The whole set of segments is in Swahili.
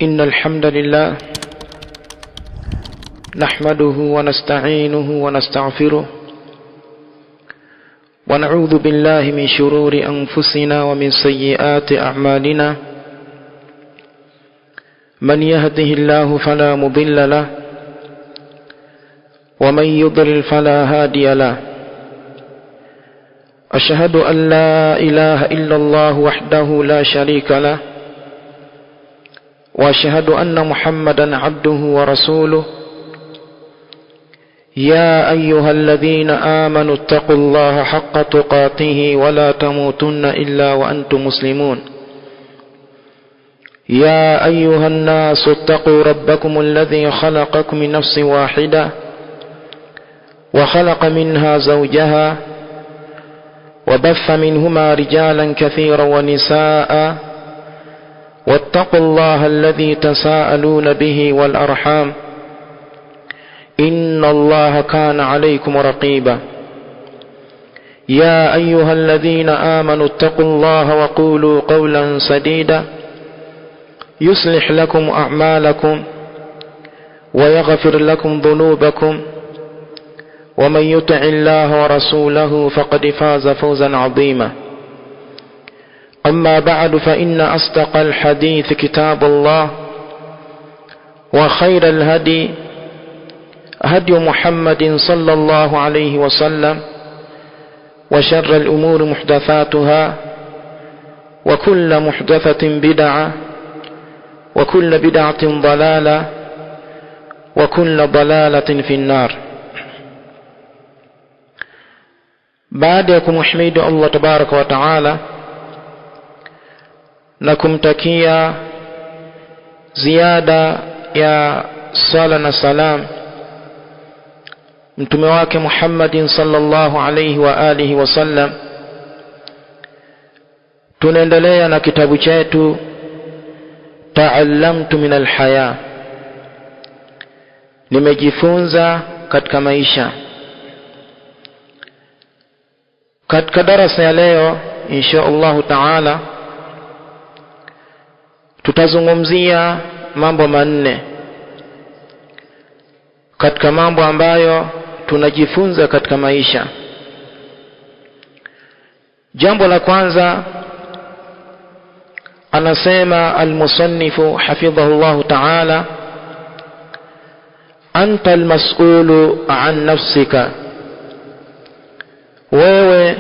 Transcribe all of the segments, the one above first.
إن الحمد لله نحمده ونستعينه ونستغفره ونعوذ بالله من شرور أنفسنا ومن سيئات أعمالنا من يهده الله فلا مضل له ومن يضلل فلا هادي له أشهد أن لا إله إلا الله وحده لا شريك له وأشهد أن محمدا عبده ورسوله يا أيها الذين آمنوا اتقوا الله حق تقاته ولا تموتن إلا وأنتم مسلمون يا أيها الناس اتقوا ربكم الذي خلقكم من نفس واحدة وخلق منها زوجها وبث منهما رجالا كثيرا ونساء واتقوا الله الذي تساءلون به والأرحام إن الله كان عليكم رقيبا يا أيها الذين آمنوا اتقوا الله وقولوا قولا سديدا يصلح لكم أعمالكم ويغفر لكم ذنوبكم ومن يطع الله ورسوله فقد فاز فوزا عظيما أما بعد فإن أصدق الحديث كتاب الله وخير الهدي هدي محمد صلى الله عليه وسلم وشر الأمور محدثاتها وكل محدثة بدعة وكل بدعة ضلالة وكل ضلالة في النار. Baada ya kumhimidi Allah tabaraka wa taala na kumtakia ziada ya sala na salam mtume wake Muhammadin sallallahu alayhi wa alihi wasallam, tunaendelea na kitabu chetu Ta'allamtu min al-haya, nimejifunza katika maisha. Katika darasa ya leo insha Allah taala tutazungumzia mambo manne katika mambo ambayo tunajifunza katika maisha. Jambo la kwanza, anasema al-musannifu hafidhahu Allah taala, anta al-mas'ulu an nafsika, wewe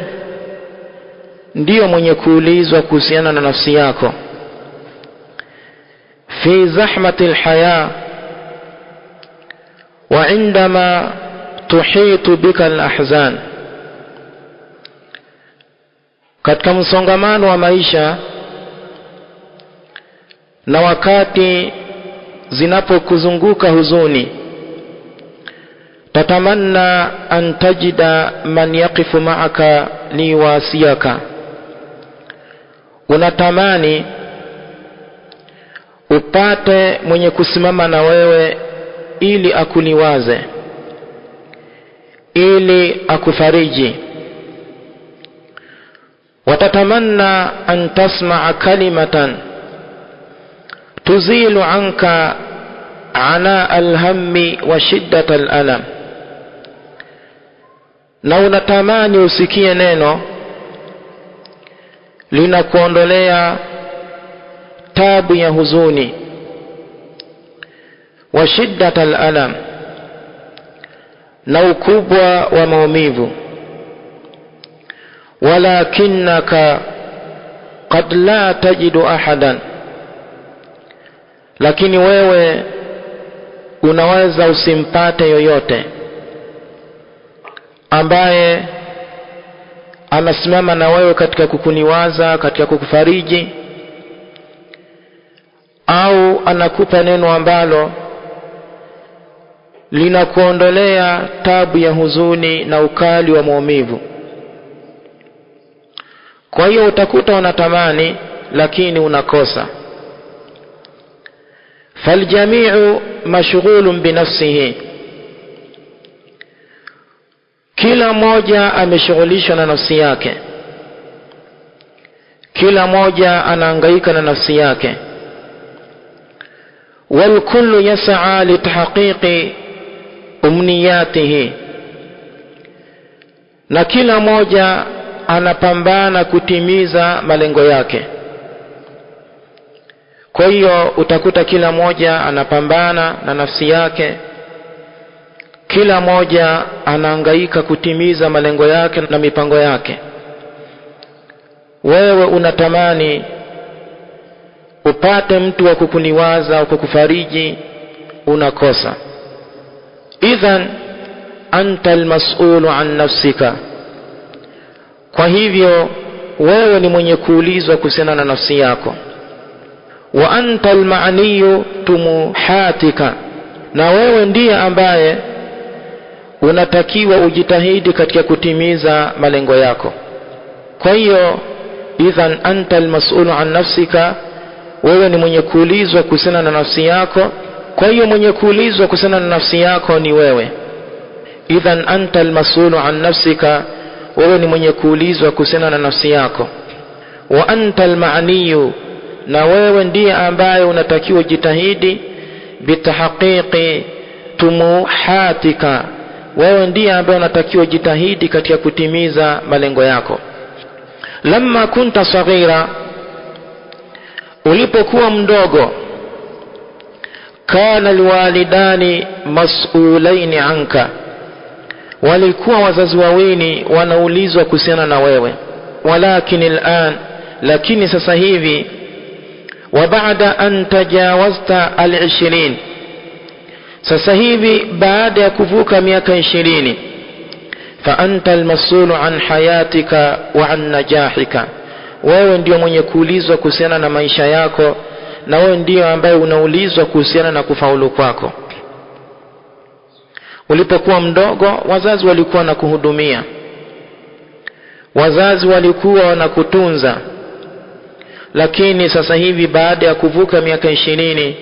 ndiyo mwenye kuulizwa kuhusiana na nafsi yako. fi zahmati al-haya wa indama tuhitu bika al-ahzan, katika msongamano wa maisha na wakati zinapokuzunguka huzuni, tatamanna an tajida man yaqifu ma'aka liwasiyaka, unatamani upate mwenye kusimama na wewe ili akuliwaze, ili akufariji. Watatamanna an tasma'a kalimatan tuzilu anka ana alhammi wa shiddata alalam, na unatamani usikie neno linakuondolea tabu ya huzuni, wa shiddata alalam, na ukubwa wa maumivu. walakinnaka qad la tajidu ahadan, lakini wewe unaweza usimpate yoyote ambaye anasimama na wewe katika kukuniwaza, katika kukufariji, au anakupa neno ambalo linakuondolea tabu ya huzuni na ukali wa maumivu. Kwa hiyo utakuta unatamani lakini unakosa. faljami'u mashghulun binafsihi, kila mmoja ameshughulishwa na nafsi yake. Kila moja anahangaika na nafsi yake. والكل يسعى لتحقيق أمنياته, na kila moja anapambana kutimiza malengo yake. Kwa hiyo utakuta kila moja anapambana na nafsi yake, kila moja anahangaika kutimiza malengo yake na mipango yake. Wewe unatamani upate mtu wa kukuniwaza, kukufariji, unakosa. Idhan anta almas'ulu an nafsika, kwa hivyo wewe ni mwenye kuulizwa kuhusiana na nafsi yako. Wa anta alma'niyu tumuhatika, na wewe ndiye ambaye unatakiwa ujitahidi katika kutimiza malengo yako. Kwa hiyo idhan anta almas'ulu an nafsika, wewe ni mwenye kuulizwa kuhusiana na nafsi yako. Kwa hiyo mwenye kuulizwa kuhusiana na nafsi yako ni wewe. Idhan anta almas'ulu an nafsika, wewe ni mwenye kuulizwa kuhusiana na nafsi yako. Wa anta alma'niyu, na wewe ndiye ambaye unatakiwa jitahidi bitahqiqi tumuhatika, wewe ndiye ambaye unatakiwa jitahidi katika kutimiza malengo yako. Lamma kunta saghira, ulipokuwa mdogo, kana alwalidani mas'ulaini anka, walikuwa wazazi wawili wanaulizwa kuhusiana na wewe. Walakin al'an, lakini sasa hivi, wa ba'da an tajawazta al-20, sasa hivi baada ya kuvuka miaka 20, fa anta al-mas'ulu an hayatika wa an najahika, wewe ndio mwenye kuulizwa kuhusiana na maisha yako, na wewe ndio ambaye unaulizwa kuhusiana na kufaulu kwako. Ulipokuwa mdogo, wazazi walikuwa na kuhudumia, wazazi walikuwa wanakutunza, lakini sasa hivi baada ya kuvuka miaka 20,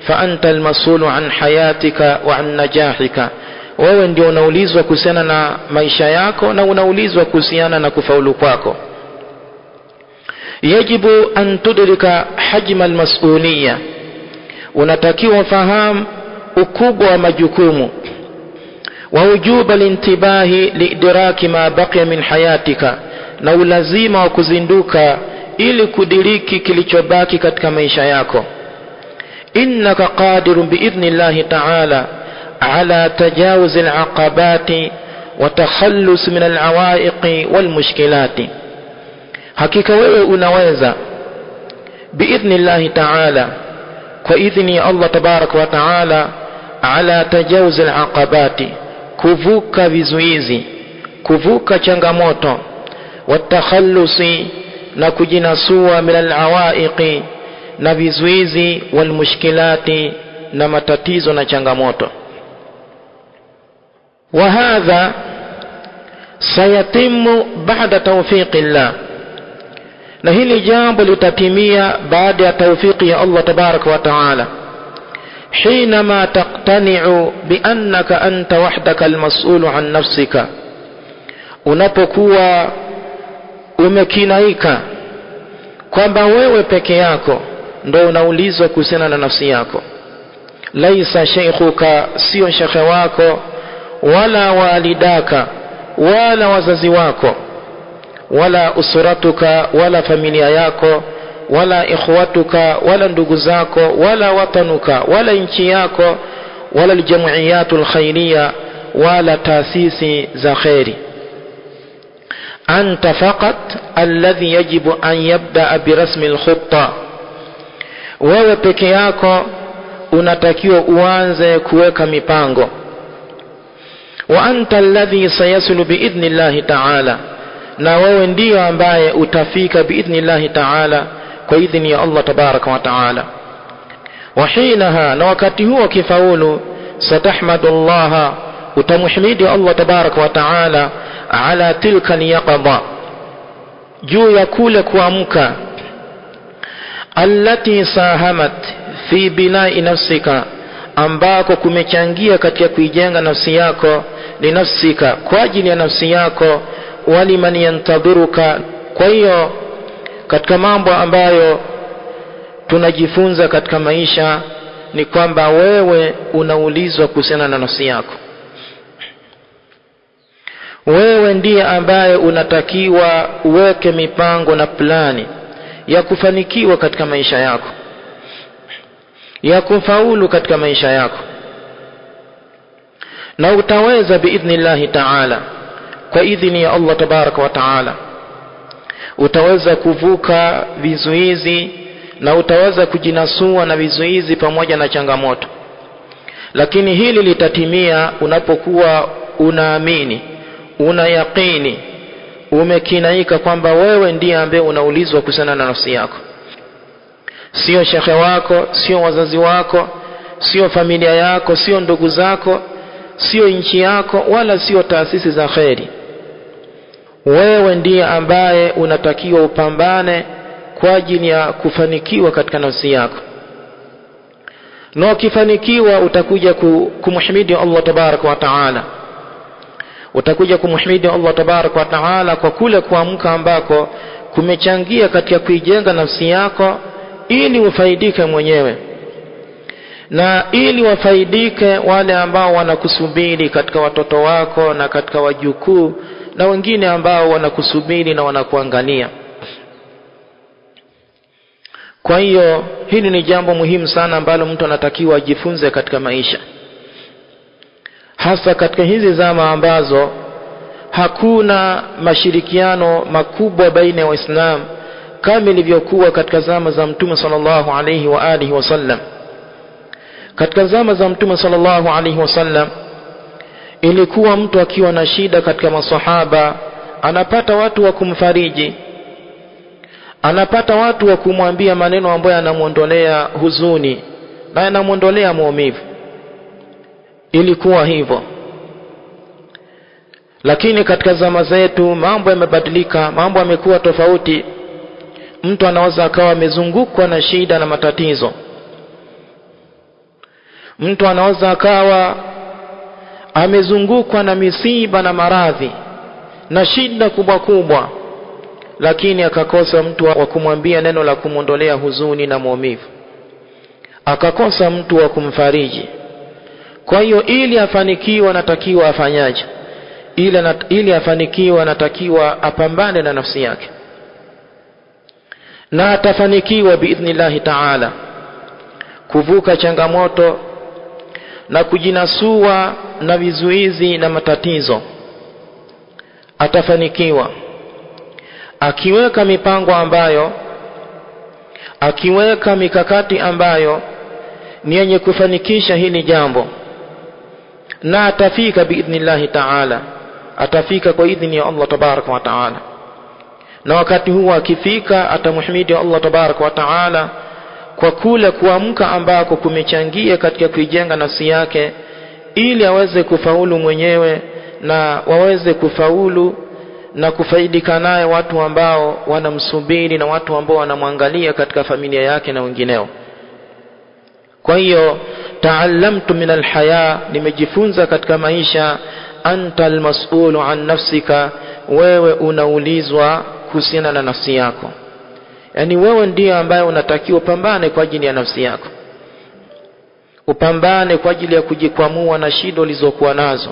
fa anta almas'ulu an hayatika wa an najahika, wewe ndio unaulizwa kuhusiana na maisha yako na unaulizwa kuhusiana na kufaulu kwako. Yajibu an tudrika hajma almas'uliyya, unatakiwa ufahamu ukubwa wa majukumu, wa wujuba lintibahi liidraki ma baqiya min hayatika, na ulazima wa kuzinduka ili kudiriki kilichobaki katika maisha yako. Innaka qadirun biidhnillahi ta'ala ala tajawuz alaqabati wa takhallus min alawaiqi walmushkilati, hakika wewe unaweza biidhnillahi ta'ala, kwa idhni ya Allah tabaraka wa ta'ala, ala tajawuz alaqabati, kuvuka vizuizi, kuvuka changamoto, wa takhallusi, na kujinasua min alawaiqi, na vizuizi, walmushkilati, na matatizo na changamoto. Wa hadha sayatimu ba'da tawfiqillah, na hili jambo litatimia baada ya tawfiki ya Allah tabaraka wa taala. حينما تقتنع بأنك أنت وحدك المسؤول عن نفسك, unapokuwa umekinaika kwamba wewe peke yako ndio unaulizwa kuhusiana na nafsi yako. Laisa shaykhuka, sio shekhe wako, wala walidaka, wala wazazi wako, wala usratuka, wala familia yako, wala ikhwatuka, wala ndugu zako, wala watanuka, wala nchi yako, wala aljam'iyatul khairiyya, wala taasisi za khairi. Anta faqat alladhi yajibu an yabda birasmi alkhutta, wewe peke yako unatakiwa uanze kuweka mipango. Wa anta alladhi sayasulu biidhnillahi ta'ala, na wewe ndio ambaye utafika biidhnillahi ta'ala, kwa idhni ya Allah tabaraka wa ta'ala. Wa hinaha, na wakati huo kifaulu, satahmadullaha, utamuhimidi Allah tabaraka wa ta'ala, ala tilka niyaqadha, juu ya kule kuamka, allati sahamat fi binai nafsika, ambako kumechangia katika kuijenga nafsi yako, linafsika, kwa ajili ya nafsi yako, waliman yantadhiruka. Kwa hiyo katika mambo ambayo tunajifunza katika maisha ni kwamba wewe unaulizwa kuhusiana na nafsi yako. Wewe ndiye ambaye unatakiwa uweke mipango na plani ya kufanikiwa katika maisha yako, ya kufaulu katika maisha yako. Na utaweza biidhnillahi ta'ala, kwa idhini ya Allah tabaraka wa ta'ala, utaweza kuvuka vizuizi na utaweza kujinasua na vizuizi pamoja na changamoto. Lakini hili litatimia unapokuwa unaamini, una yaqini, umekinaika kwamba wewe ndiye ambaye unaulizwa kuhusiana na nafsi yako. Sio shekhe wako, sio wazazi wako, sio familia yako, sio ndugu zako, sio nchi yako, wala sio taasisi za khairi. Wewe ndiye ambaye unatakiwa upambane kwa ajili ya kufanikiwa katika nafsi yako. Na ukifanikiwa utakuja kumhimidi Allah tabaraka wa taala. Utakuja kumhimidi Allah tabaraka wa taala kwa kule kuamka ambako kumechangia katika kuijenga nafsi yako ili ufaidike mwenyewe, na ili wafaidike wale ambao wanakusubiri katika watoto wako na katika wajukuu na wengine ambao wanakusubiri na wanakuangalia. Kwa hiyo hili ni jambo muhimu sana ambalo mtu anatakiwa ajifunze katika maisha, hasa katika hizi zama ambazo hakuna mashirikiano makubwa baina ya Waislamu kama ilivyokuwa katika zama za Mtume sallallahu alayhi wa alihi wasallam. Katika zama za Mtume sallallahu alayhi wasallam ilikuwa mtu akiwa na shida katika masahaba anapata watu wa kumfariji, anapata watu wa kumwambia maneno ambayo yanamuondolea huzuni na yanamuondolea maumivu. Ilikuwa hivyo. Lakini katika zama zetu mambo yamebadilika, mambo yamekuwa tofauti. Mtu anaweza akawa amezungukwa na shida na matatizo. Mtu anaweza akawa amezungukwa na misiba na maradhi na shida kubwa kubwa, lakini akakosa mtu wa kumwambia neno la kumuondolea huzuni na maumivu, akakosa mtu wa kumfariji. Kwa hiyo ili afanikiwe anatakiwa afanyaje? Ili afanikiwe anatakiwa apambane na nafsi yake, na atafanikiwa biidhnillahi ta'ala kuvuka changamoto na kujinasua na vizuizi na matatizo. Atafanikiwa akiweka mipango ambayo, akiweka mikakati ambayo ni yenye kufanikisha hili jambo, na atafika biidhnillahi ta'ala, atafika kwa idhini ya Allah tabaraka wa ta'ala. Na wakati huo akifika atamhimidi Allah tabaraka wa ta'ala kwa kule kuamka ambako kumechangia katika kuijenga nafsi yake, ili aweze kufaulu mwenyewe na waweze kufaulu na kufaidika naye watu ambao wanamsubiri na watu ambao wanamwangalia katika familia yake na wengineo. Kwa hiyo ta'allamtu min alhaya, nimejifunza katika maisha, anta almas'ulu an nafsika, wewe unaulizwa kuhusiana na nafsi yako. Yani wewe ndiye ambaye unatakiwa upambane kwa ajili ya nafsi yako, upambane kwa ajili ya kujikwamua na shida ulizokuwa nazo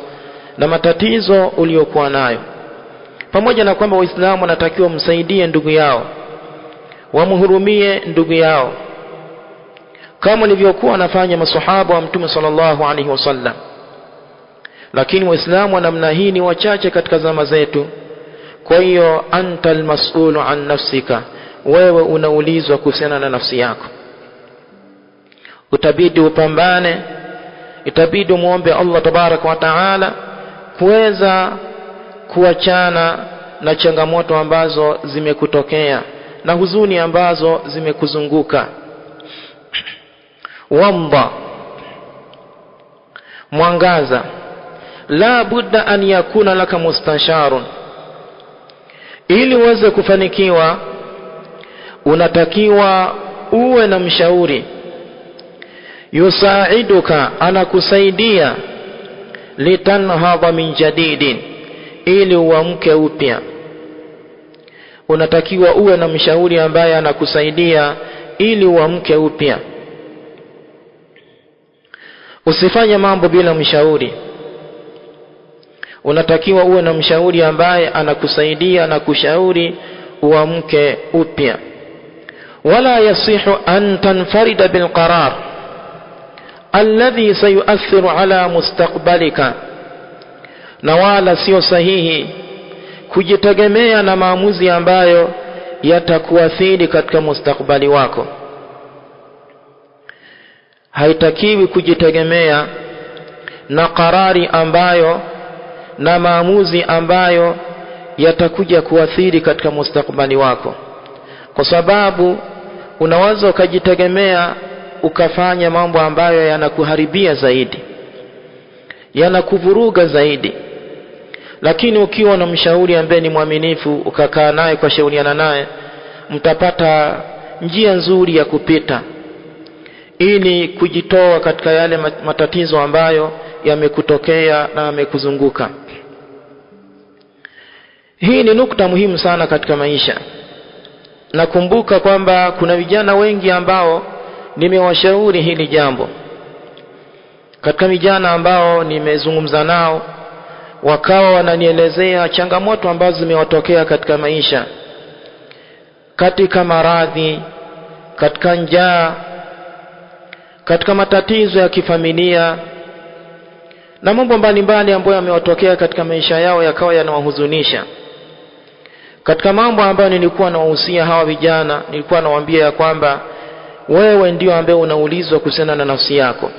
na matatizo uliyokuwa nayo. Pamoja na kwamba Waislamu wanatakiwa msaidie ndugu yao, wamhurumie ndugu yao, kama walivyokuwa wanafanya maswahaba wa Mtume sallallahu alaihi wasallam. Lakini Waislamu wa namna hii ni wachache katika zama zetu. Kwa hiyo anta almas'ulu an nafsika, wewe unaulizwa kuhusiana na nafsi yako. Utabidi upambane, itabidi muombe Allah tabaraka wa taala kuweza kuachana na changamoto ambazo zimekutokea na huzuni ambazo zimekuzunguka. Wamba, mwangaza, la budda an yakuna laka mustasharun. Ili uweze kufanikiwa unatakiwa uwe na mshauri, yusaiduka, anakusaidia, litanhadha min jadidin, ili uamke upya. Unatakiwa uwe na mshauri ambaye anakusaidia ili uamke upya. Usifanye mambo bila mshauri. Unatakiwa uwe na mshauri ambaye anakusaidia na kushauri uamke upya. Wala yasihu an tanfarida bil qarar alladhi sayuathiru ala mustaqbalika, na wala sio sahihi kujitegemea na maamuzi ambayo yatakuathiri katika mustakbali wako. Haitakiwi kujitegemea na qarari ambayo na maamuzi ambayo yatakuja kuathiri katika mustakbali wako, kwa sababu unaweza ukajitegemea ukafanya mambo ambayo yanakuharibia zaidi, yanakuvuruga zaidi. Lakini ukiwa na mshauri ambaye ni mwaminifu, ukakaa naye kwa shauriana naye, mtapata njia nzuri ya kupita ili kujitoa katika yale matatizo ambayo yamekutokea na yamekuzunguka. Hii ni nukta muhimu sana katika maisha. Nakumbuka kwamba kuna vijana wengi ambao nimewashauri hili jambo. Katika vijana ambao nimezungumza nao, wakawa wananielezea changamoto ambazo zimewatokea katika maisha, katika maradhi, katika njaa, katika matatizo ya kifamilia na mambo mbalimbali ambayo yamewatokea katika maisha yao, yakawa yanawahuzunisha. Katika mambo ambayo nilikuwa nawahusia hawa vijana, nilikuwa nawaambia ya kwamba wewe ndio ambaye unaulizwa kuhusiana na nafsi yako.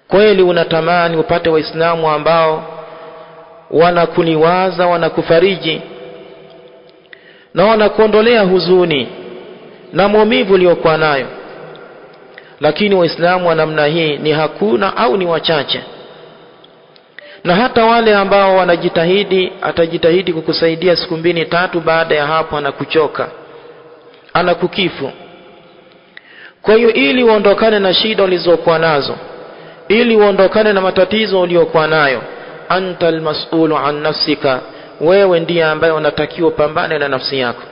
Kweli unatamani upate waislamu ambao wanakuliwaza, wanakufariji na wanakuondolea huzuni na maumivu uliyokuwa nayo, lakini waislamu wa namna hii ni hakuna au ni wachache. Na hata wale ambao wanajitahidi, atajitahidi kukusaidia siku 2-3, baada ya hapo anakuchoka, anakukifu. Kwa hiyo ili uondokane na shida ulizokuwa nazo, ili uondokane na matatizo uliyokuwa nayo, antal mas'ulu an nafsika, wewe ndiye ambaye unatakiwa pambane na nafsi yako.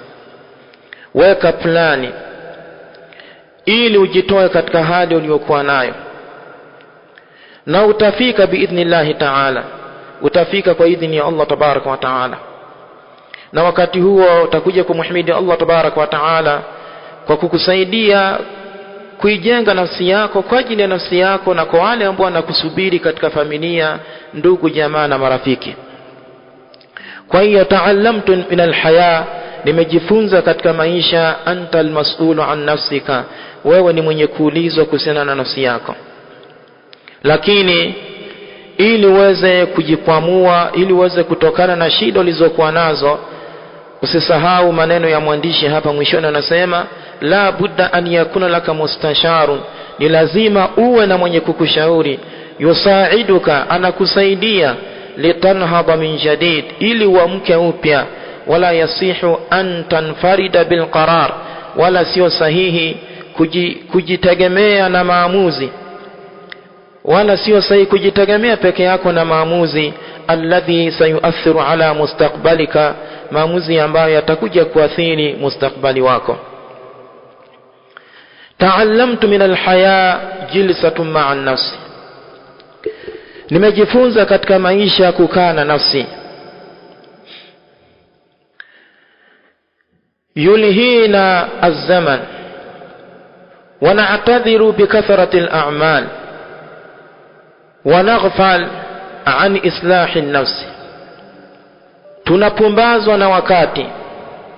Weka plani ili ujitoe katika hali uliyokuwa nayo, na utafika biidhnillahi ta'ala, utafika kwa idhini ya Allah tabaraka wa ta'ala. Na wakati huo utakuja kumhimidi Allah tabaraka wa ta'ala kwa kukusaidia kuijenga nafsi yako kwa ajili ya nafsi yako na kwa wale ambao wanakusubiri katika familia, ndugu, jamaa na marafiki. Kwa hiyo ta'allamtu min alhaya, nimejifunza katika maisha, anta almas'ulu an nafsika, wewe ni mwenye kuulizwa kuhusiana na nafsi yako. Lakini ili uweze kujikwamua, ili uweze kutokana na shida ulizokuwa nazo, usisahau maneno ya mwandishi hapa mwishoni, anasema la budda an yakuna laka mustasharun, ni lazima uwe na mwenye kukushauri, yusaiduka, anakusaidia, litanhaba min jadid, ili uamke upya. Wala yasihu an tanfarida bil qarar, wala sio sahihi kujitegemea na maamuzi, wala sio sahihi kujitegemea peke yako na maamuzi alladhi sayuathiru ala mustaqbalika, maamuzi ambayo yatakuja kuathiri mustakbali wako. Ta'allamtu min alhaya jilsatun ma'a an-nafs, nimejifunza katika maisha kukaa na nafsi. Yulhina az-zaman wa na'tadhiru bi kathrati al-a'mal wa naghfal an islahi an-nafs, tunapumbazwa na wakati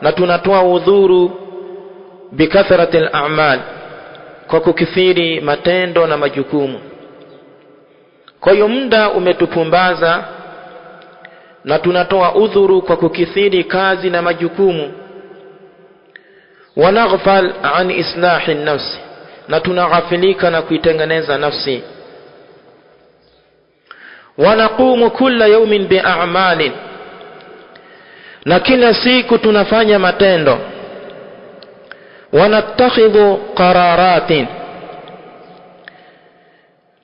na tunatoa udhuru bi kathrati al-a'mal, kwa kukithiri matendo na majukumu. Kwa hiyo muda umetupumbaza na tunatoa udhuru kwa kukithiri kazi na majukumu. Wanaghfal an islahi an-nafs, na tunaghafilika na kuitengeneza nafsi. Wanaqumu kulla yawmin bi'a'malin, na kila siku tunafanya matendo. Wanattakhidhu qararatin,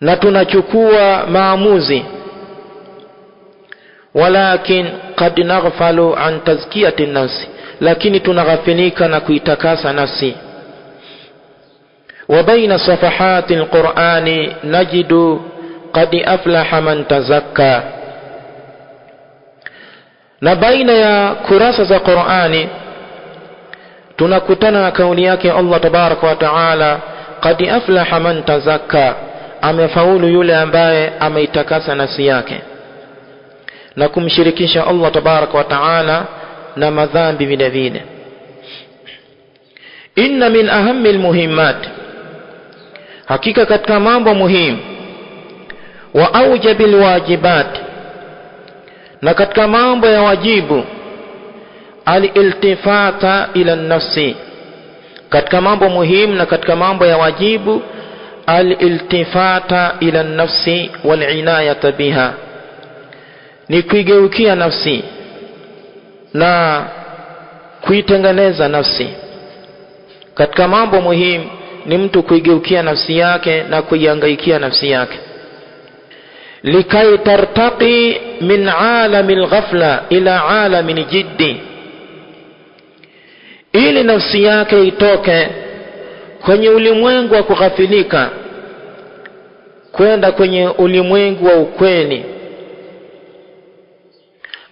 na tunachukua maamuzi. Walakin qad naghfalu an tazkiyati an-nafs, lakini tunaghafilika na kuitakasa nafsi. wa baina safahati alqur'ani najidu qad aflaha man tazakka, na baina ya kurasa za Qur'ani tunakutana na kauli yake Allah tabaraka wa taala, qad aflaha man tazakka, amefaulu yule ambaye ameitakasa nafsi yake na kumshirikisha Allah tabaraka wa taala na madhambi vile vile. Inna min ahammi almuhimmat, hakika katika mambo muhimu, wa aujabil wajibat, na katika mambo ya wajibu, al-iltifata ila nafsi, katika mambo muhimu na katika mambo ya wajibu, al-iltifata ila nafsi wal-inayata biha, ni kuigeukia nafsi na kuitengeneza nafsi. Katika mambo muhimu ni mtu kuigeukia nafsi yake na kuihangaikia nafsi yake, likai tartaqi min alamil ghafla ila alamin jiddi, ili nafsi yake itoke kwenye ulimwengu wa kughafilika kwenda kwenye ulimwengu wa ukweli.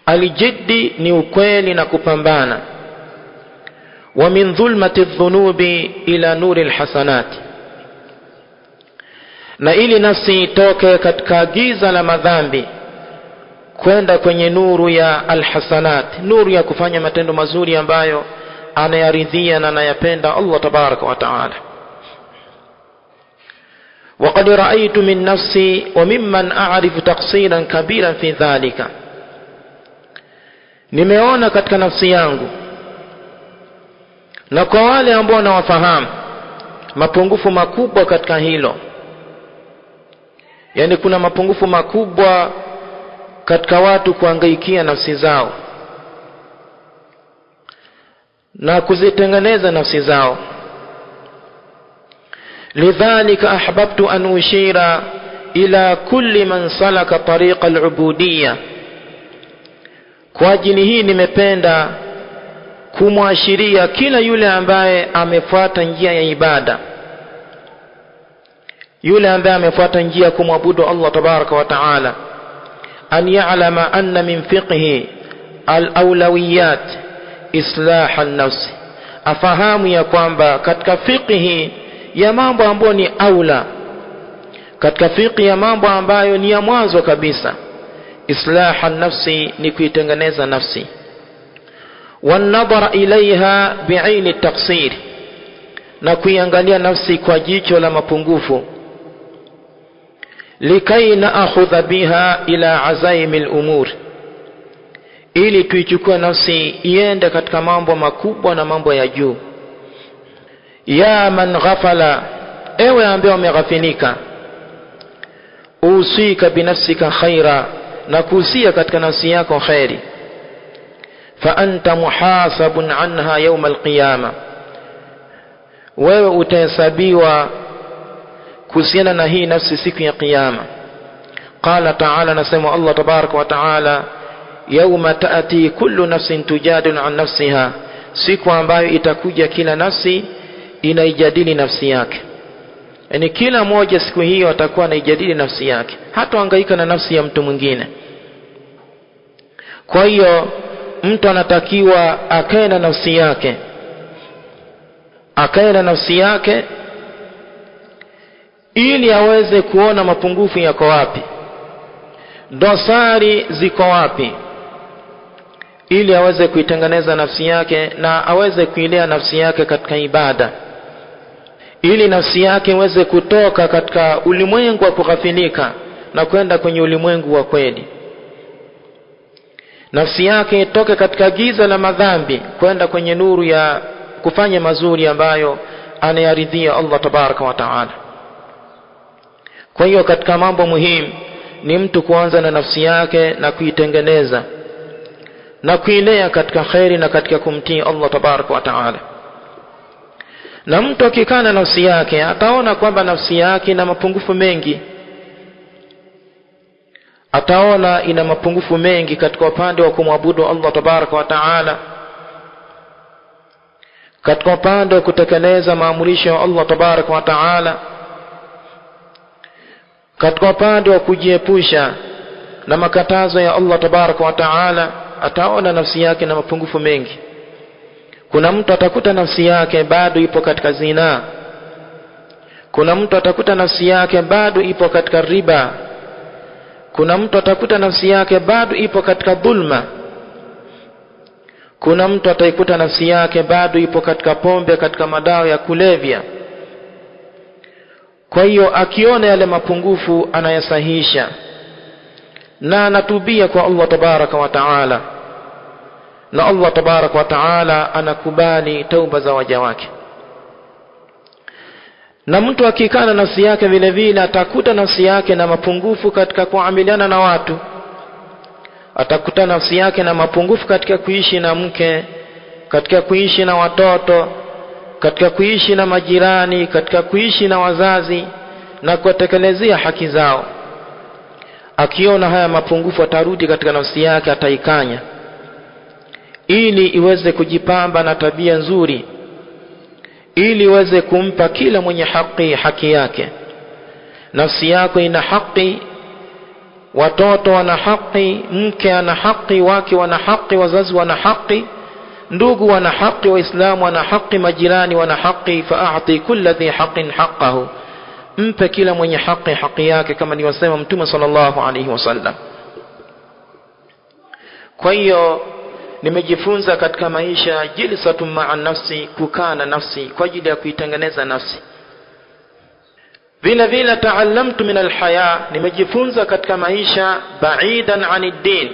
Aljiddi ni ukweli na kupambana. Wa min dhulmati dhunubi ila nuri alhasanati, na ili nafsi itoke katika giza la madhambi kwenda kwenye nuru ya alhasanat, nuru ya kufanya matendo mazuri ambayo anayaridhia na anayapenda Allah tabaraka wa taala. وقد رأيت من نفسي وممن أعرف تقصيرا كبيرا في ذلك, nimeona katika nafsi yangu na kwa wale ambao nawafahamu mapungufu makubwa katika hilo. Yani kuna mapungufu makubwa katika watu kuangaikia nafsi zao na kuzitengeneza nafsi zao. Lidhalika ahbabtu an ushira ila kulli man salaka tariqa al-ubudiyya, kwa ajili hii nimependa kumwashiria kila yule ambaye amefuata njia ya ibada, yule ambaye amefuata njia kumwabudu Allah tabaraka wa taala, an ya'lama anna min fiqhi al-awlawiyat islah an-nafs, afahamu ya kwamba katika fiqhi ya mambo ambayo ni aula, katika fiqhi ya mambo ambayo ni ya mwanzo kabisa, islah an-nafsi ni kuitengeneza nafsi, wan-nadhara ilaiha bi'aini at-taqsir, na kuiangalia nafsi kwa jicho la mapungufu, likai na'khudha biha ila azaimi al-umur, ili tuichukue nafsi iende katika mambo makubwa na mambo ya juu. Ya man ghafala, ewe ambaye umeghafilika, usika binafsika khaira, na kuhusia katika nafsi yako khairi, fa anta muhasabun anha yawm al-qiyama, wewe utahesabiwa kuhusiana na hii nafsi siku ya kiyama. Qala ta'ala, nasema Allah tabaraka wa ta'ala, yawma ta'ati kullu nafsin tujadilu an nafsiha, siku ambayo itakuja kila nafsi inaijadili nafsi yake. Yani kila mmoja siku hiyo atakuwa anaijadili nafsi yake, hata hangaika na nafsi ya mtu mwingine. Kwa hiyo mtu anatakiwa akae na nafsi yake, akae na nafsi yake ili aweze kuona mapungufu yako wapi, dosari ziko wapi, ili aweze kuitengeneza nafsi yake na aweze kuilea nafsi yake katika ibada, ili nafsi yake iweze kutoka katika ulimwengu wa kughafilika na kwenda kwenye ulimwengu wa kweli. Nafsi yake itoke katika giza la madhambi kwenda kwenye nuru ya kufanya mazuri ambayo anayaridhia Allah tabaraka wa taala. Kwa hiyo katika mambo muhimu ni mtu kuanza na nafsi yake na kuitengeneza na kuilea katika khairi na katika kumtii Allah tabaraka wa taala. Na mtu akikana nafsi yake ataona kwamba nafsi yake ina mapungufu mengi, ataona ina mapungufu mengi katika upande wa kumwabudu Allah tabaraka wa taala. katika upande wa kutekeleza maamrisho ya Allah tabaraka wa taala, katika upande wa kujiepusha na makatazo ya Allah tabaraka wa taala, ataona nafsi yake na mapungufu mengi. Kuna mtu atakuta nafsi yake bado ipo katika zina, kuna mtu atakuta nafsi yake bado ipo katika riba, kuna mtu atakuta nafsi yake bado ipo katika dhulma, kuna mtu ataikuta nafsi yake bado ipo katika pombe, katika madawa ya kulevya. Kwa hiyo akiona yale mapungufu anayasahihisha na anatubia kwa Allah tabaraka wa taala, na Allah tabaraka wa taala anakubali tauba za waja wake. Na mtu akikana nafsi yake vile vile atakuta nafsi yake na mapungufu katika kuamiliana na watu, atakuta nafsi yake na mapungufu katika kuishi na mke, katika kuishi na watoto, katika kuishi na majirani, katika kuishi na wazazi na kutekelezea haki zao. Akiona haya mapungufu atarudi katika nafsi yake, ataikanya ili iweze kujipamba na tabia nzuri, ili iweze kumpa kila mwenye haki yake. Nafsi yako ina haki, watoto wana haki, mke ana haki, wake wana haki, wazazi wana haki, ndugu wana haki, waislamu wana haki, majirani wana haki. Fa'ati kulli dhi haqqin haqqahu, mpe kila mwenye haki yake, kama niwasema Mtume sallallahu alayhi wasallam. Kwa hiyo nimejifunza katika maisha jilsatu ma'a nafsi, kukaa na nafsi kwa ajili ya kuitengeneza nafsi. Vile vile taallamtu min alhaya, nimejifunza katika maisha ba'idan 'anid din.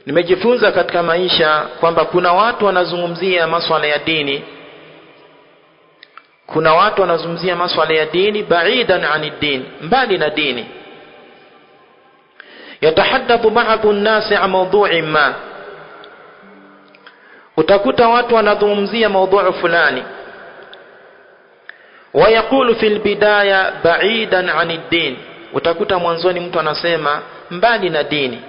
Nimejifunza katika maisha kwamba kuna watu wanazungumzia masuala ya dini, kuna watu wanazungumzia masuala ya dini ba'idan 'anid din, mbali na dini. Yatahaddathu ba'dhu an-nasi 'an mawdu'in ma, utakuta watu wanazungumzia mada fulani, wayaqulu fil bidaya ba'idan 'anid din, utakuta mwanzoni mtu anasema mbali na dini,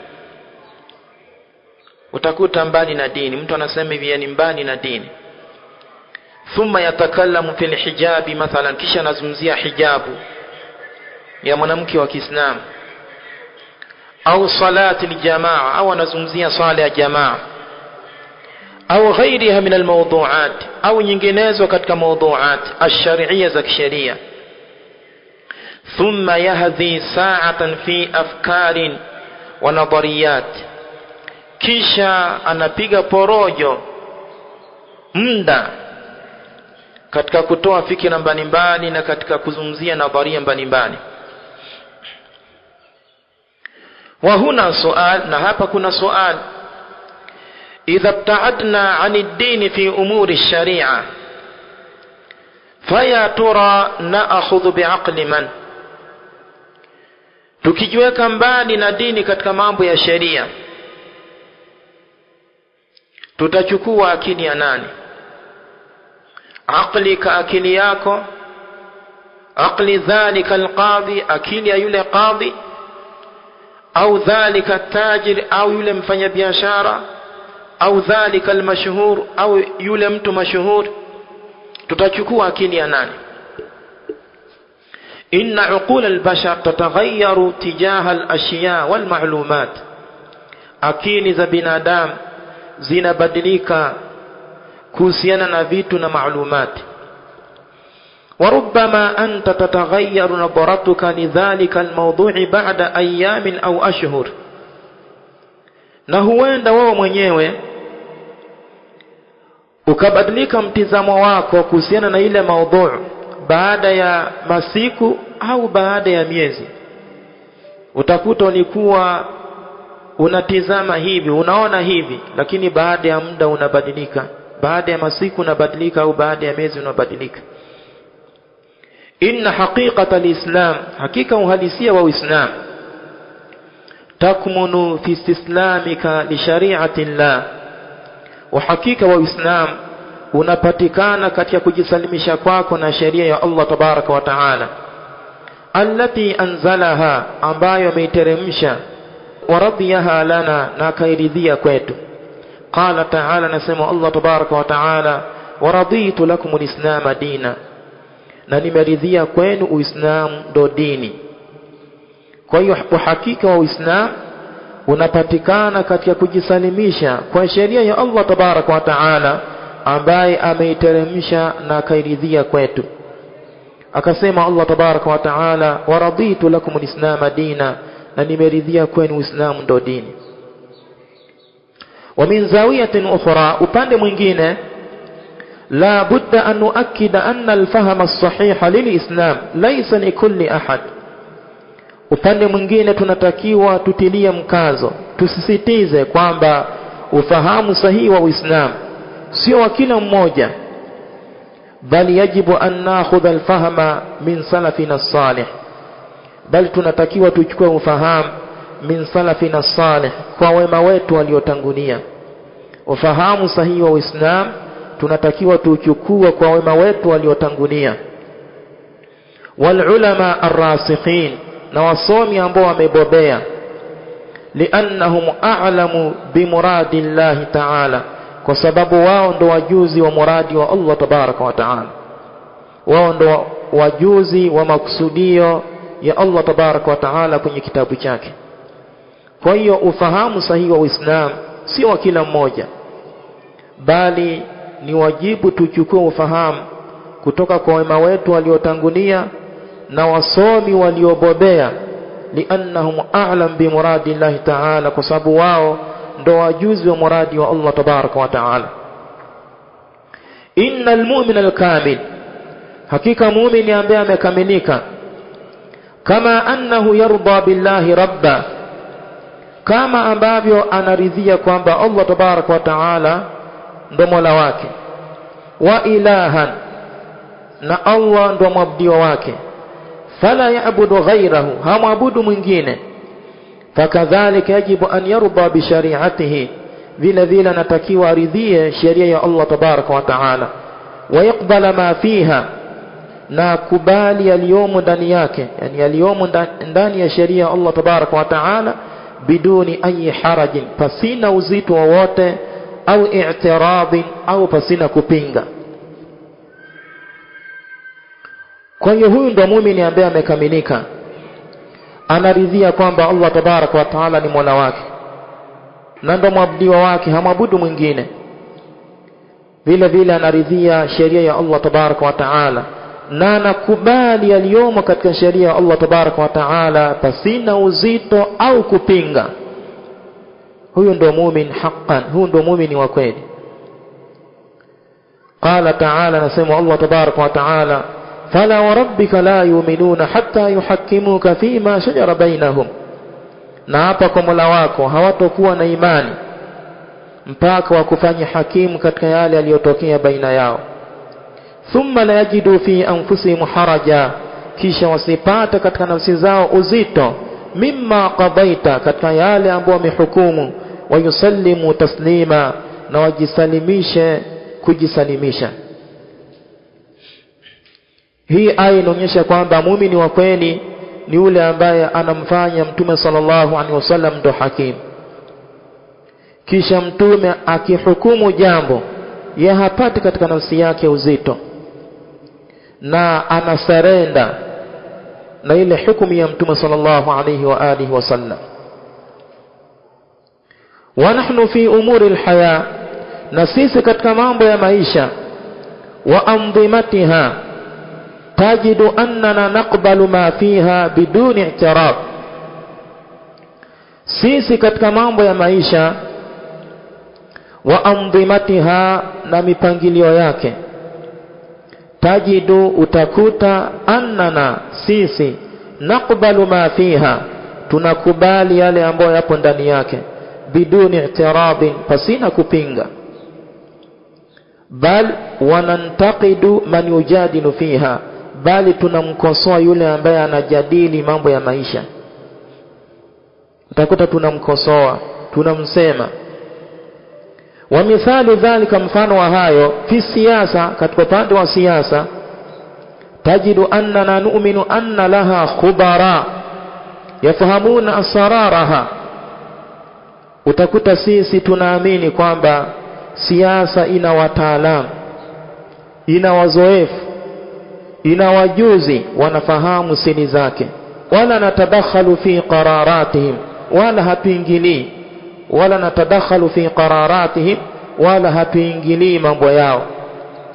utakuta mbali na dini, mtu anasema hivi ni mbali na dini. Thumma yatakallamu fil hijabi mathalan, kisha anazungumzia hijabu ya mwanamke wa Kiislamu, au salati aljamaa, au anazungumzia swala ya jamaa, au ghairiha min almawdu'at, au nyinginezo katika mawdu'at ash-shar'iyya za kisheria. Thumma yahdhi sa'atan fi afkarin wa nadhariyat, kisha anapiga porojo muda katika kutoa fikra mbalimbali na katika kuzungumzia nadharia mbalimbali. Wa huna sual, na hapa kuna sual, idha ibta'adna 'anid din fi umuri ash-shari'a faya tura na'khudhu bi'aqli man, tukijiweka mbali na dini katika mambo ya sheria tutachukua akili ya nani? Aqli ka akili yako, aqli dhalika alqadhi, akili ya yule qadhi, au dhalika tajir, au yule mfanyabiashara, au dhalika almashhur, au yule mtu mashuhur. Tutachukua akili ya nani? Inna uqul albashar tataghayyaru tijaha alashya walma'lumat, akili za binadamu zinabadilika kuhusiana na vitu na maalumati. Warubbama anta tataghayyaru nadaratuka lidhalika almawdu'i ba'da ayamin au ashhur, na huenda wewe mwenyewe ukabadilika mtizamo wako kuhusiana na ile maudhu baada ya masiku au baada ya miezi. Utakuta ulikuwa unatizama hivi, unaona hivi, lakini baada ya muda unabadilika, baada ya masiku unabadilika, au baada ya miezi unabadilika. Inna haqiqata alislam, hakika uhalisia wa Uislamu, takmunu fi istislamika li shari'ati Allah, wa hakika wa Uislamu unapatikana katika kujisalimisha kwako na sheria ya Allah tabaraka wa taala, allati anzalaha, ambayo ameiteremsha, wa radiyaha lana, na kairidhia kwetu. qala ta'ala, nasema Allah tabaraka wa ta'ala, wa raditu lakum al-islam dina, na nimeridhia kwenu Uislamu ndo dini. Kwa hiyo uhakika wa Uislamu unapatikana katika kujisalimisha kwa sheria ya Allah tabaraka wa ta'ala ambaye ameiteremsha na akairidhia kwetu. Akasema Allah tabaraka wa ta'ala, wa raditu lakum al-islam dina, na nimeridhia kwenu Uislamu ndo dini. Wa min zawiyatin ukhra, upande mwingine, la budda an nuakkida anna al-fahma as-sahiha lil-islam laysa li kulli ahad. Upande mwingine tunatakiwa tutilie mkazo, tusisitize kwamba ufahamu sahihi wa Uislamu sio wa kila mmoja, bali yajibu an nakhudha al-fahma min salafina as-salih, bali tunatakiwa tuchukue ufahamu min salafina as-salih, kwa wema wetu waliotangulia. Ufahamu sahihi wa Uislamu tunatakiwa tuchukue kwa wema wetu waliotangulia. Wal ulama ar-rasikhin, na wasomi ambao wamebobea, liannahum a'lamu bi muradillahi ta'ala, kwa sababu wao ndo wajuzi wa muradi wa Allah tabaraka wa ta'ala, wao ndo wajuzi wa makusudio ya Allah tabaraka wa ta'ala kwenye kitabu chake. Kwa hiyo ufahamu sahihi wa Uislamu si wa kila mmoja, bali ni wajibu tuchukue ufahamu kutoka kwa wema wetu waliotangulia na wasomi waliobobea, liannahum a'lam bi muradillahi ta'ala, kwa sababu wao ndo wajuzi wa muradi wa Allah tabaraka wa ta'ala. Innal mu'mina al-kamil, hakika muumini ambaye amekamilika, kama annahu yarda billahi rabba, kama ambavyo anaridhia kwamba Allah tabaraka wa ta'ala ndo Mola wake, wa ilahan, na Allah ndo mwabudiwa wake, fala ya'budu ghayrahu, hamwabudu mwingine, fakadhalika yajibu an yarda bi shari'atihi, vile vile anatakiwa aridhie sheria ya Allah tabaraka wa ta'ala, wa yaqbala ma fiha, na kubali yaliyomo ndani yake, yani yaliyomo ndani ya sheria ya Allah tabaraka wa ta'ala, biduni ayi harajin, pasina uzito wowote, au i'tiradin, au pasina kupinga. Kwa hiyo huyu ndo muumini ambaye amekamilika, anaridhia kwamba Allah tabaraka wa ta'ala ni Mola wake na ndo mwabudiwa wake, hamwabudu mwingine. Vile vile anaridhia sheria ya Allah tabaraka wa ta'ala, na anakubali yaliyomo katika sheria ya Allah tabaraka wa ta'ala pasina uzito au kupinga. Huyu ndo muumini haqqan, huyu ndo muumini wa kweli. Qala ta'ala, nasema Allah tabaraka wa ta'ala, fala wa rabbika la yu'minuna hatta yuhakkimuka fima shajara bainahum, na hapa kwa Mola wako hawatakuwa na imani mpaka wakufanye hakimu katika yale yaliyotokea baina yao. Thumma la yajidu fi anfusihim haraja, kisha wasipata katika nafsi zao uzito, mimma qadaita, katika yale ambayo wamehukumu, wa yusallimu taslima, na wajisalimishe kujisalimisha. Hii aya inaonyesha kwamba muumini wa kweli ni yule ambaye anamfanya Mtume sallallahu alaihi wasallam ndo hakimu. Kisha Mtume akihukumu jambo, yeye hapati katika nafsi yake uzito, na anasarenda na ile hukumu ya Mtume sallallahu alaihi wa alihi wasallam. Wa nahnu fi umuri alhaya, na sisi katika mambo ya maisha, wa andhimatiha, tajidu annana naqbalu ma fiha biduni i'tirab. Sisi katika mambo ya maisha, wa andhimatiha, na mipangilio yake, tajidu, utakuta, annana, sisi, naqbalu ma fiha, tunakubali yale ambayo yapo ndani yake, biduni i'tirabin, pasina kupinga, bal wanantaqidu man yujadilu fiha, bali tunamkosoa yule ambaye anajadili mambo ya maisha. Utakuta tunamkosoa, tunamsema. Wa mithali dhalika, mfano wa hayo, fi siyasa, katika upande wa siasa, tajidu annana nu'minu anna laha khubara yafahamuna asraraha, utakuta sisi tunaamini kwamba siasa ina wataalamu, ina wazoefu, ina wajuzi, wanafahamu siri zake. Wala natadakhalu fi qararatihim, wala hatuingilii, wala natadakhalu fi qararatihim, wala hatuingilii mambo yao,